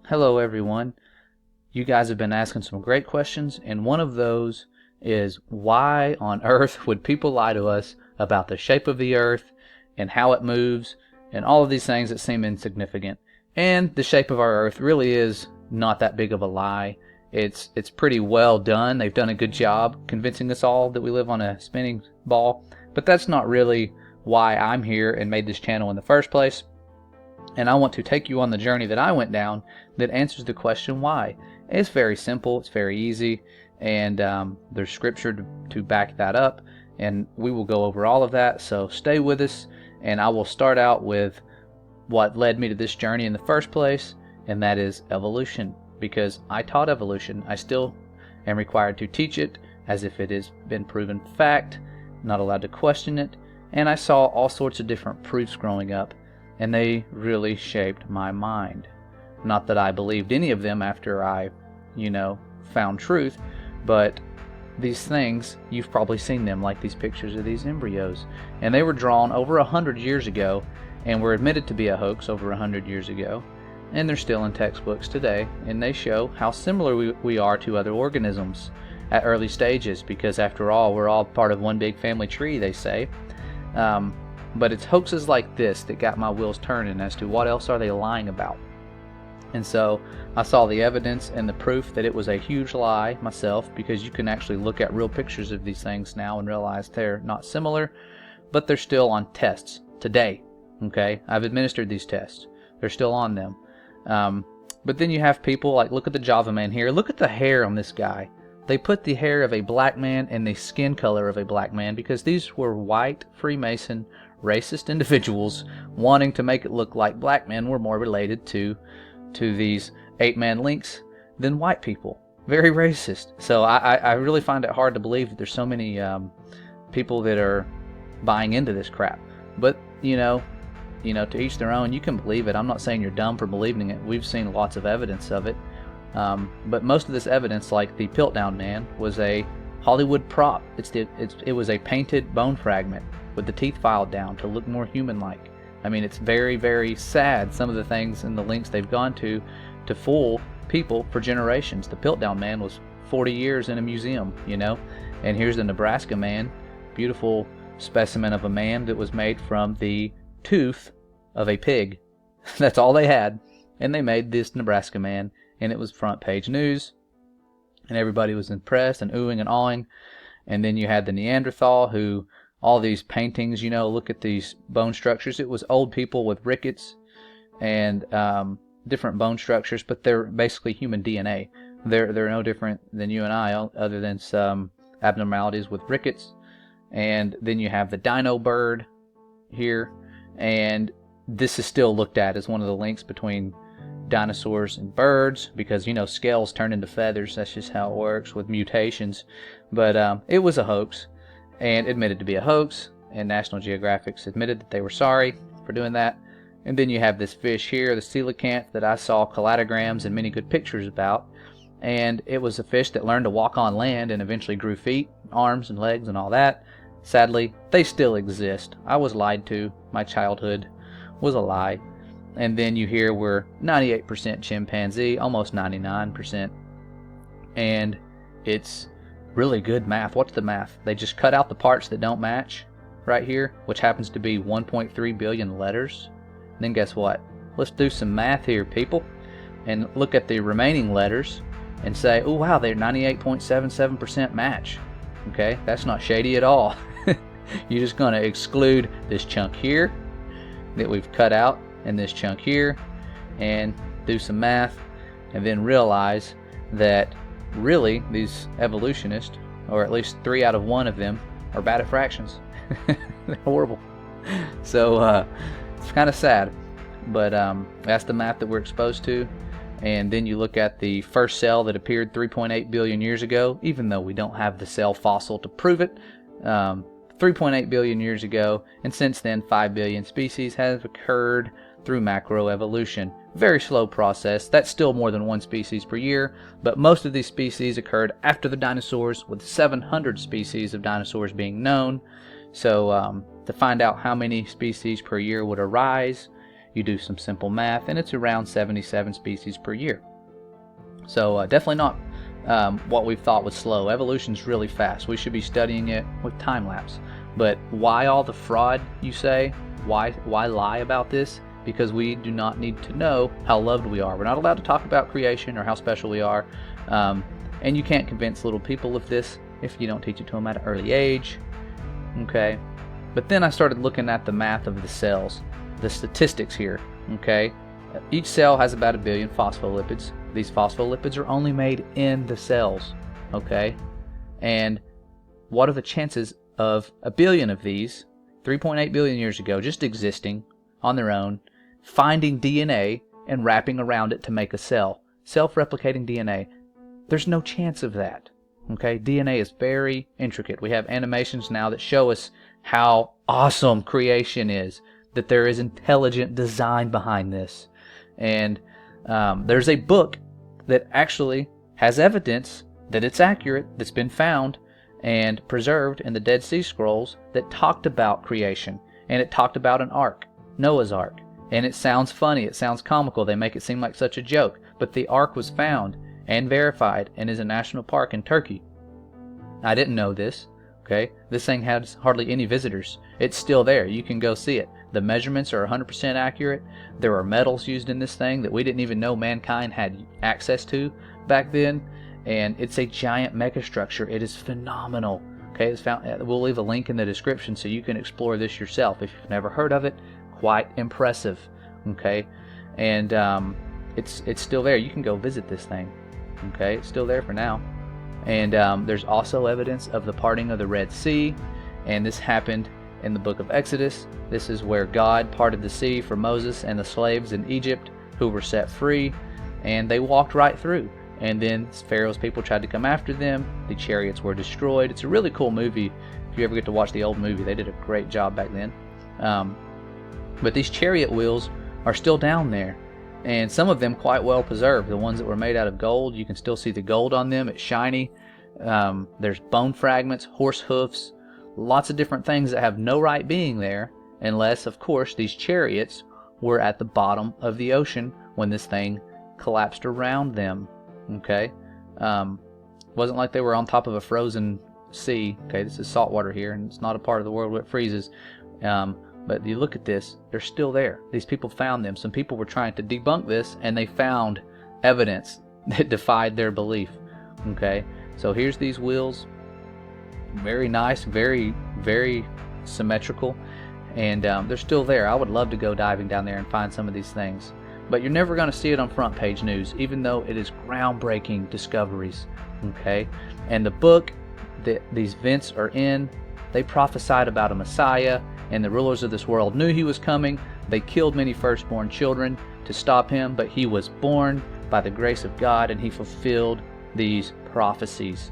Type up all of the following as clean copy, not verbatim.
Hello, everyone. You guys have been asking some great questions, and one of those is why on earth would people lie to us about the shape of the earth and how it moves and all of these things that seem insignificant? And the shape of our earth really is not that big of a lie. It's pretty well done. They've done a good job convincing us all that we live on a spinning ball, but that's not really why I'm here and made this channel in the first place. And I want to take you on the journey that I went down that answers the question why. It's very simple, it's very easy, and there's scripture to back that up, and we will go over all of that, so stay with us, and I will start out with what led me to this journey in the first place, and that is evolution. Because I taught evolution, I still am required to teach it as if it has been proven fact, not allowed to question it, and I saw all sorts of different proofs growing up, and they really shaped my mind. Not that I believed any of them after I, found truth, but these things, you've probably seen them, like these pictures of these embryos. And they were drawn over 100 years ago, and were admitted to be a hoax over 100 years ago. And they're still in textbooks today, and they show how similar we are to other organisms at early stages, because after all, we're all part of one big family tree, they say. But it's hoaxes like this that got my wheels turning as to what else are they lying about. And so I saw the evidence and the proof that it was a huge lie myself, because you can actually look at real pictures of these things now and realize they're not similar, but they're still on tests today. Okay, I've administered these tests. They're still on them. But then you have people like, look at the Java man here. Look at the hair on this guy. They put the hair of a black man and the skin color of a black man because these were white Freemason racist individuals wanting to make it look like black men were more related to these ape-man links than white people. Very racist. So I really find it hard to believe that there's so many people that are buying into this crap. But to each their own. You can believe it. I'm not saying you're dumb for believing it. We've seen lots of evidence of it. But most of this evidence, like the Piltdown Man, was a Hollywood prop. It was a painted bone fragment with the teeth filed down to look more human-like. I mean, it's very, very sad, some of the things and the links they've gone to fool people for generations. The Piltdown Man was 40 years in a museum, and here's the Nebraska Man, beautiful specimen of a man that was made from the tooth of a pig. That's all they had, and they made this Nebraska Man, and it was front page news, and everybody was impressed and oohing and awing. And then you had the Neanderthal, who all these paintings, look at these bone structures. It was old people with rickets and different bone structures, but they're basically human DNA. They're no different than you and I, other than some abnormalities with rickets. And then you have the dino bird here, and this is still looked at as one of the links between dinosaurs and birds, because scales turn into feathers. That's just how it works with mutations. But it was a hoax, and admitted to be a hoax, and National Geographic's admitted that they were sorry for doing that. And then you have this fish here, the coelacanth, that I saw coladograms and many good pictures about, and it was a fish that learned to walk on land and eventually grew feet, arms, and legs and all that. Sadly, they still exist. I was lied to. My childhood was a lie. And then you hear we're 98% chimpanzee, almost 99%. And it's really good math. What's the math? They just cut out the parts that don't match right here, which happens to be 1.3 billion letters. And then guess what? Let's do some math here, people, and look at the remaining letters and say, oh wow, they're 98.77% match. Okay, that's not shady at all. You're just going to exclude this chunk here that we've cut out and this chunk here, and do some math, and then realize that really these evolutionists, or at least 3 out of 1 of them, are bad at fractions. They're horrible. So it's kind of sad, but that's the math that we're exposed to. And then you look at the first cell that appeared 3.8 billion years ago, even though we don't have the cell fossil to prove it. 3.8 billion years ago, and since then 5 billion species have occurred through macroevolution. Very slow process. That's still more than 1 species per year, but most of these species occurred after the dinosaurs, with 700 species of dinosaurs being known. So to find out how many species per year would arise, You do some simple math, and it's around 77 species per year. So definitely not what we've thought was slow. Evolution's really fast. We should be studying it with time lapse. But why all the fraud, you say? Why lie about this? Because we do not need to know how loved we are. We're not allowed to talk about creation or how special we are. And you can't convince little people of this if you don't teach it to them at an early age. Okay? But then I started looking at the math of the cells, the statistics here. Okay? Each cell has about 1 billion phospholipids. These phospholipids are only made in the cells. Okay? And what are the chances of 1 billion of these, 3.8 billion years ago, just existing on their own, finding DNA and wrapping around it to make a cell? Self-replicating DNA. There's no chance of that. Okay? DNA is very intricate. We have animations now that show us how awesome creation is, that there is intelligent design behind this. And there's a book that actually has evidence that it's accurate, that's been found and preserved in the Dead Sea Scrolls, that talked about creation. And it talked about an ark, Noah's Ark. And it sounds funny, it sounds comical, they make it seem like such a joke. But the ark was found and verified and is a national park in Turkey. I didn't know this. Okay, this thing has hardly any visitors. It's still there. You can go see it. The measurements are 100% accurate. There are metals used in this thing that we didn't even know mankind had access to back then. And it's a giant megastructure. It is phenomenal. Okay, it's found. We'll leave a link in the description so you can explore this yourself. If you've never heard of it, quite impressive. Okay, and it's still there. You can go visit this thing. Okay, it's still there for now. And there's also evidence of the parting of the Red Sea, and this happened in the book of Exodus. This is where God parted the sea for Moses and the slaves in Egypt who were set free, and they walked right through. And then Pharaoh's people tried to come after them. The chariots were destroyed. It's a really cool movie. If you ever get to watch the old movie, they did a great job back then. But these chariot wheels are still down there, and some of them quite well preserved. The ones that were made out of gold, you can still see the gold on them. It's shiny. There's bone fragments, horse hoofs, lots of different things that have no right being there, unless, of course, these chariots were at the bottom of the ocean when this thing collapsed around them. Okay? Wasn't like they were on top of a frozen sea. Okay, this is saltwater here, and it's not a part of the world where it freezes. But you look at this, they're still there. These people found them. Some people were trying to debunk this, and they found evidence that defied their belief. Okay, so here's these wheels. Very nice, very, very symmetrical. And they're still there. I would love to go diving down there and find some of these things. But you're never going to see it on front page news, even though it is groundbreaking discoveries. Okay, and the book that these vents are in, they prophesied about a Messiah, and the rulers of this world knew he was coming. They killed many firstborn children to stop him, but he was born by the grace of God, and he fulfilled these prophecies.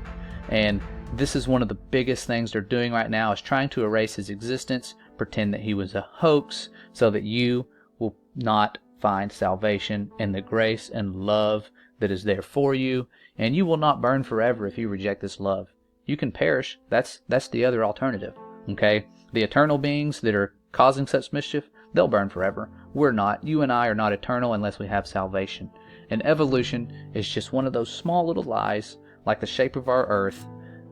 And this is one of the biggest things they're doing right now, is trying to erase his existence, pretend that he was a hoax, so that you will not find salvation in the grace and love that is there for you, and you will not burn forever if you reject this love. You can perish. That's the other alternative. Okay? The eternal beings that are causing such mischief, they'll burn forever. We're not. You and I are not eternal unless we have salvation. And evolution is just one of those small little lies, like the shape of our earth,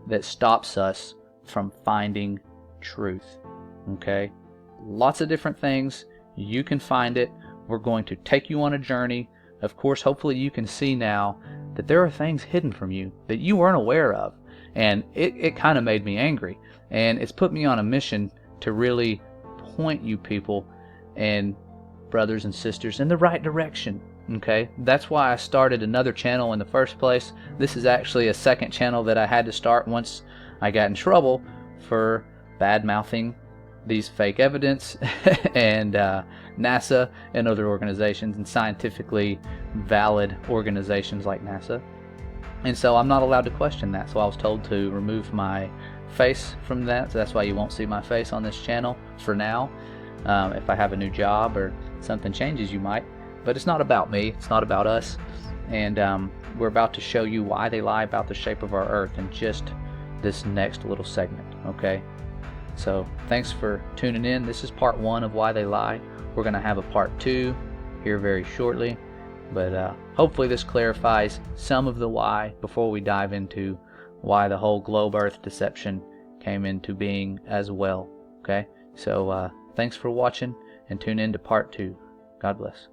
that stops us from finding truth. Okay? Lots of different things. You can find it. We're going to take you on a journey. Of course, hopefully you can see now that there are things hidden from you that you weren't aware of. And it kind of made me angry. And it's put me on a mission to really point you people and brothers and sisters in the right direction. Okay? That's why I started another channel in the first place. This is actually a second channel that I had to start once I got in trouble for bad-mouthing these fake evidence and NASA and other organizations, and scientifically valid organizations like NASA. And so I'm not allowed to question that. So I was told to remove my face from that. So that's why you won't see my face on this channel for now. If I have a new job or something changes, you might. But it's not about me. It's not about us. And we're about to show you why they lie about the shape of our earth in just this next little segment. Okay? So thanks for tuning in. This is part 1 of why they lie. We're going to have a part 2 here very shortly, but hopefully this clarifies some of the why before we dive into why the whole globe earth deception came into being as well. Okay, so thanks for watching, and tune in to part 2. God bless.